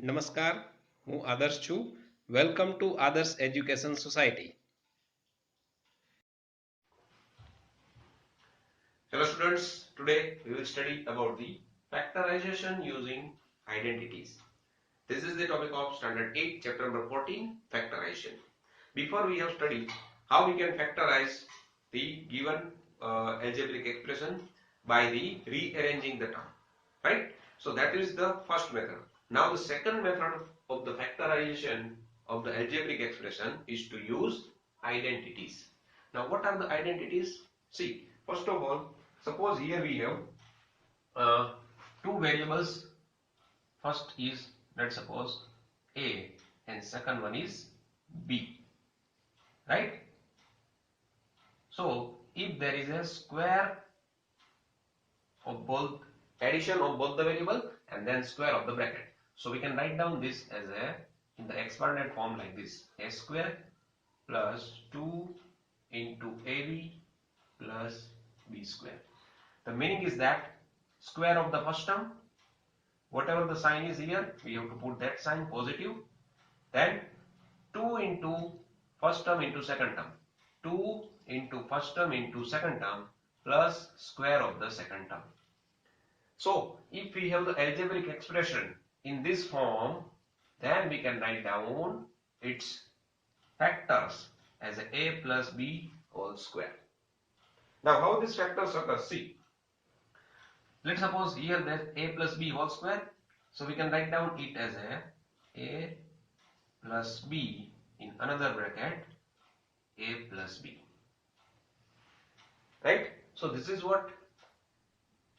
નમસ્કાર, હું આદર્શ છું. વેલકમ ટુ આદર્શ education society. Hello students, today we will study about the factorization using identities. This is the topic of standard 8 chapter number 14 factorization. Before we have studied how we can factorize the given algebraic expression by the rearranging the term, right? So that is the first method. Now the second method of the factorization of the algebraic expression is to use identities. Now what are the identities? See, first of all, suppose here we have two variables. First is, let's suppose, a, and second one is b, right? So if there is a square of both, addition of both the variable and then square of the bracket, so we can write down this as a in the expanded form like this: a square plus 2 into ab plus b square. The meaning is that square of the first term, whatever the sign is here, we have to put that sign positive. Then 2 into first term into second term, 2 into first term into second term plus square of the second term. So if we have the algebraic expression in this form, then we can write down its factors as a plus b whole square. Now how these factors occur? See, let's suppose here there's a plus b whole square, so we can write down it as a plus b in another bracket a plus b, right? So this is what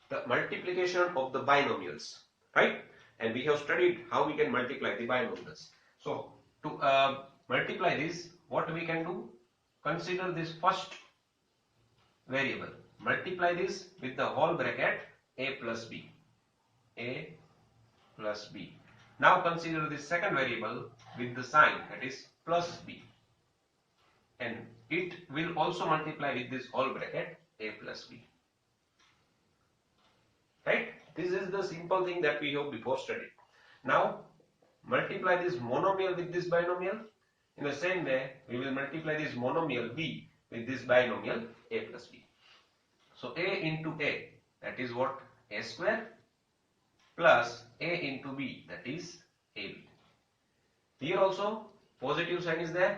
the multiplication of the binomials, right? And we have studied how we can multiply the binomials. So to multiply this, what we can do, consider this first variable, multiply this with the whole bracket a plus b, a plus b. Now consider this second variable with the sign, that is plus b, and it will also multiply with this whole bracket a plus b, right? This is the simple thing that we have before studied. Now multiply this monomial with this binomial. In the same way, we will multiply this monomial b with this binomial a plus b. So a into a, that is what, a square, plus a into b, that is ab. Here also positive sign is there,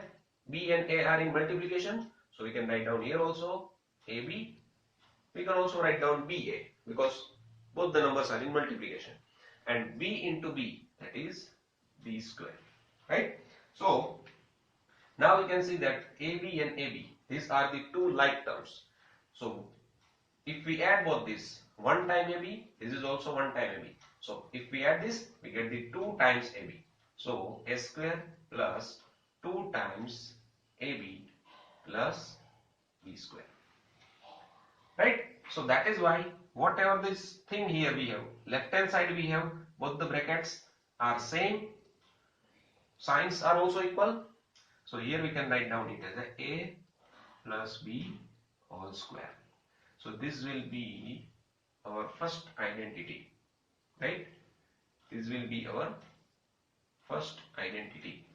b and a are in multiplication, so we can write down here also ab. We can also write down ba because both the numbers are in multiplication, and b into b, that is b square, right? So now we can see that ab and ab, these are the two like terms. So if we add both this, one time ab, this is also one time ab, so if we add this, we get the 2 times ab. So a square plus 2 times ab plus b square, right? So that is why whatever this thing here we have, left hand side we have both the brackets are same, signs are also equal, so here we can write down it as a plus b whole square. So this will be our first identity, right? This will be our first identity,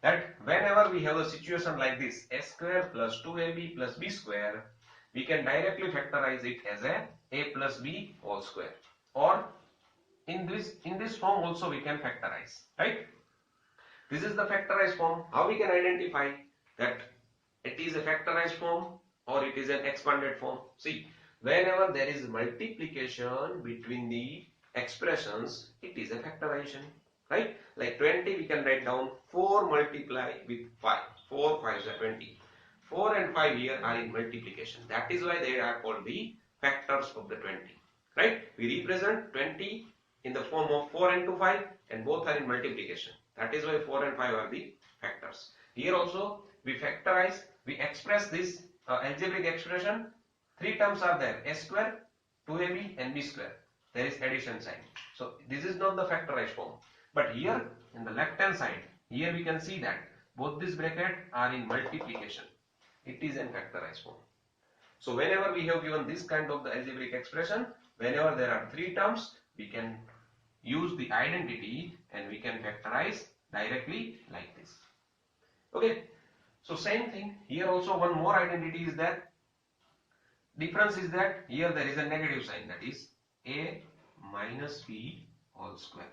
that whenever we have a situation like this, a square plus 2ab plus b square, we can directly factorize it as a plus b whole square, or in this form also we can factorize, right? This is the factorized form. How we can identify that it is a factorized form or it is an expanded form? See, whenever there is multiplication between the expressions, it is a factorization, right? Like 20, we can write down 4 multiply with 5, 4 5s are 20. 4 and 5 here are in multiplication, that is why they are called the factors of the 20, right? We represent 20 in the form of 4 into 5, and both are in multiplication, that is why 4 and 5 are the factors. Here also we factorize, we express this algebraic expression. 3 terms are there, a square, 2ab and b square, there is addition sign, so this is not the factorized form. But here in the left hand side, here we can see that both these brackets are in multiplication, it is in factorized form. So whenever we have given this kind of the algebraic expression, whenever there are 3 terms, we can use the identity and we can factorize directly like this. Okay, so same thing here also. One more identity is that difference is that here there is a negative sign, that is a minus b whole square.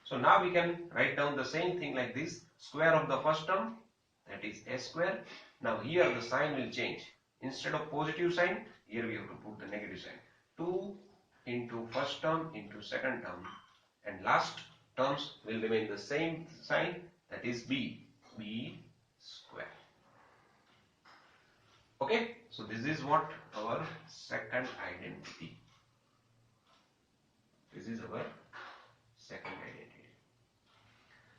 So now we can write down the same thing like this, square of the first term, that is a square. Now here the sign will change. Instead of positive sign, here we have to put the negative sign. 2 into first term into second term, and last terms will remain the same sign, that is b square. Okay, so this is what our second identity. This is our second identity.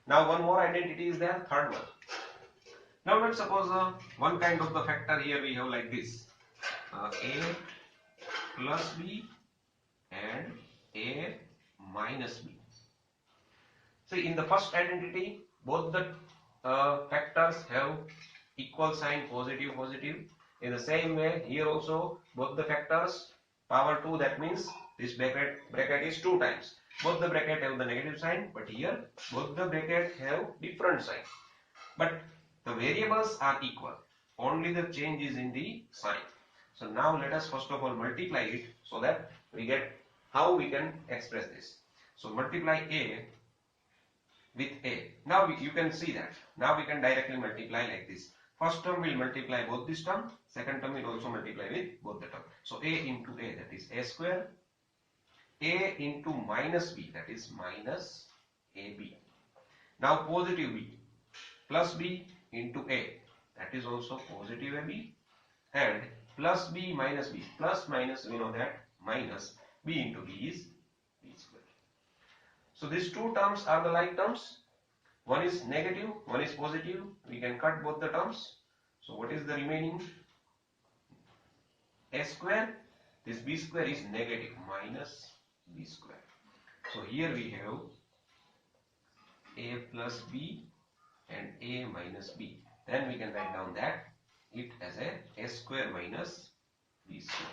Now one more identity is there, third one. Now let's suppose one kind of the factor here we have like this, a plus b and a minus b. See, in the first identity both the factors have equal sign, positive positive. In the same way here also both the factors power 2, that means this bracket is 2 times. Both the bracket have the negative sign, but here both the bracket have different sign. But the variables are equal, only the change is in the sign. So now let us first of all multiply it so that we get how we can express this. So multiply a with a. Now you can see that. Now we can directly multiply like this. First term will multiply both this term, second term will also multiply with both the term. So a into a, that is a square, a into minus b, that is minus ab. Now positive b plus b into a, that is also positive ab, and plus b minus b, plus minus we know that minus b into b is b square. So these two terms are the like terms. One is negative, one is positive. We can cut both the terms. So what is the remaining? A square. This b square is negative, minus b square. So here we have a plus b and a minus b. Then we can write down that it as a square minus b square.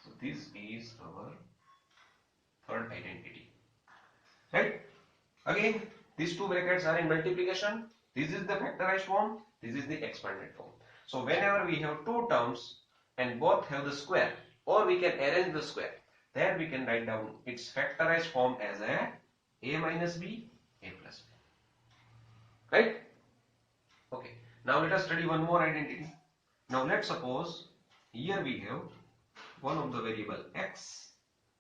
So this is our third identity. Right? Again, these two brackets are in multiplication. This is the factorized form. This is the expanded form. So whenever we have two terms and both have the square, or we can arrange the square, then we can write down its factorized form as a minus b, a plus b. Right? Okay. Now let us study one more identity. Now let's suppose here we have one of the variable x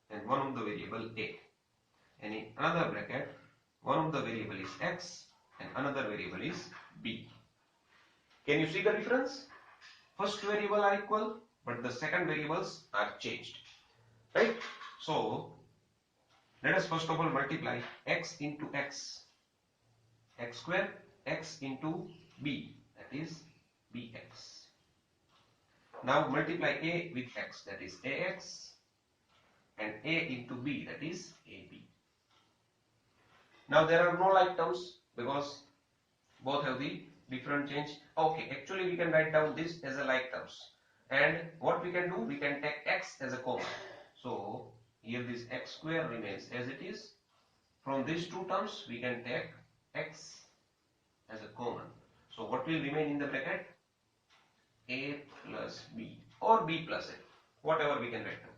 and one of the variable a. And in another bracket, one of the variable is x and another variable is b. Can you see the difference? First variable are equal, but the second variables are changed. Right? So let us first of all multiply x into x square, x into b, that is bx. Now multiply a with x, that is ax, and a into b, that is ab. Now there are no like terms because both have the different change. Okay, actually we can write down this as a like terms. And what we can do, we can take x as a common. So here this x square remains as it is. From these two terms we can take x as a common. So what will remain in the bracket? A plus b or b plus a, whatever we can write down.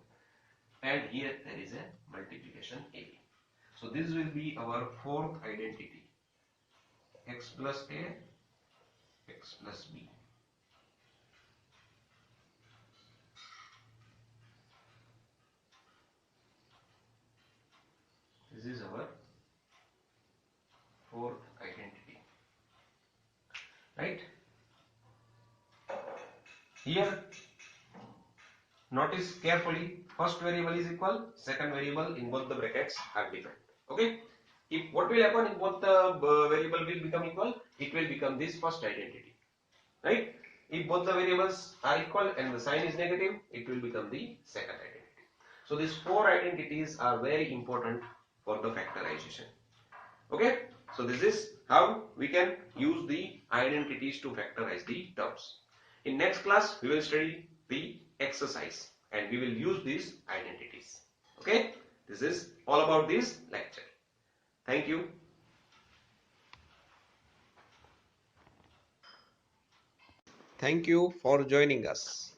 And here there is a multiplication a. So this will be our fourth identity, x plus a, x plus b. This is our fourth identity. Right? Here, notice carefully, first variable is equal, second variable in both the brackets are different. Okay? If what will happen if both the variable will become equal, it will become this first identity. Right? If both the variables are equal and the sign is negative, it will become the second identity. So these four identities are very important for the factorization. Okay? So this is how we can use the identities to factorize the terms. In next class, we will study the exercise and we will use these identities. Okay, this is all about this lecture. Thank you. Thank you for joining us.